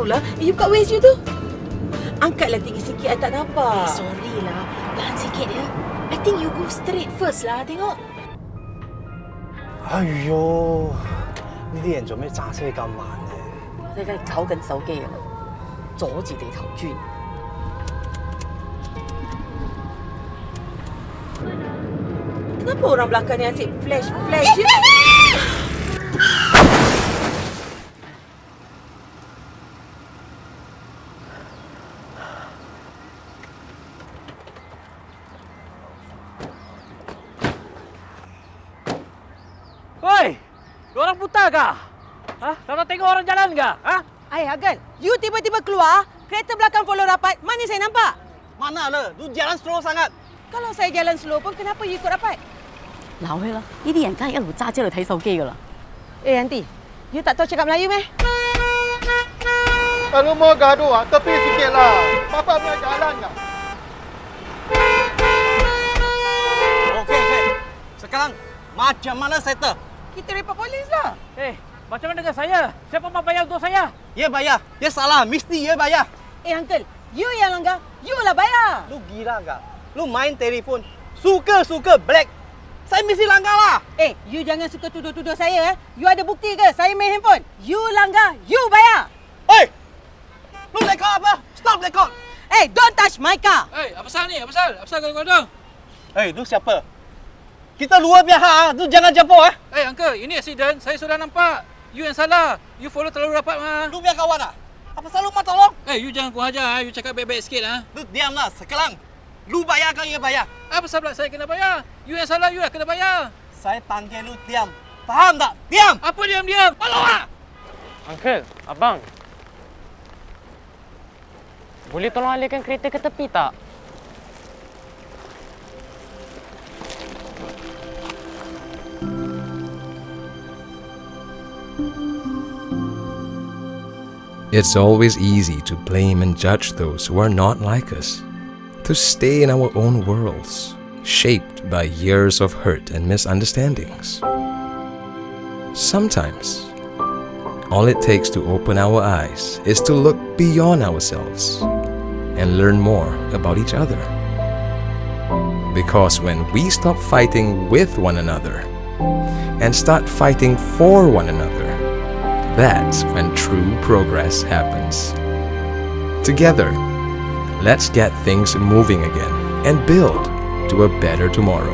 barulah you buka waist you tu. Angkatlah tinggi sikit, I tak nampak. Sorry lah, lahan sikit ya. I think you go straight first lah, tengok. 哎呦，呢啲人做咩揸車咁慢呢？你梗係搞緊手機啊，阻住地頭轉。Kenapa orang belakang ni asyik flash je? Woi, orang buta kah? Hah? Kau nak tengok orang jalan kah? Hah? Ay, Hagan, you tiba-tiba keluar, kereta belakang follow rapat, mana saya nampak? Mana lah, lu jalan slow sangat. Kalau saya jalan slow pun, kenapa you ikut rapat? 鬧佢啦！呢啲人梗係一路揸車去睇手機噶啦。Aunty, you tak tahu cakap Melayu meh? Kalau mau gaduh, tepi sikit lah. Papa punya jalan lah. Okey. Sekarang, macam mana settle? Kita report polis lah. Macam mana dengan saya? Siapa mau bayar untuk saya? Ya bayar. Dia salah, mesti ya bayar. Uncle, you yang langgar, you lah bayar. Lu gila kah? Lu main telefon, suka black. Saya mesti langgar lah. You jangan suka tuduh-tuduh saya. You ada bukti ke? Saya main handphone. You langgar, you bayar. Oi! Lu record apa? Stop record. Don't touch my car. Apa pasal ni? Apa pasal kadang-kadang? Lu siapa? Kita luar biasa, lu jangan campur Uncle, ini accident. Saya sudah nampak. You yang salah. You follow terlalu rapat mah. Lu biar kawan ah? Apa selalu mau tolong? You jangan kurang ajar. You cakap baik-baik sikit Lu diamlah sekarang. Lu bayar kan ya bayar? Apa sebab saya kena bayar? You yang salah, you yang kena bayar. Saya panggil lu diam. Faham tak? Diam! Apa diam-diam? Tolong lah! Uncle, abang. Boleh tolong alihkan kereta ke tepi tak? It's always easy to blame and judge those who are not like us, to stay in our own worlds, shaped by years of hurt and misunderstandings. Sometimes, all it takes to open our eyes is to look beyond ourselves and learn more about each other. Because when we stop fighting with one another and start fighting for one another, that's when true progress happens. Together, let's get things moving again and build to a better tomorrow.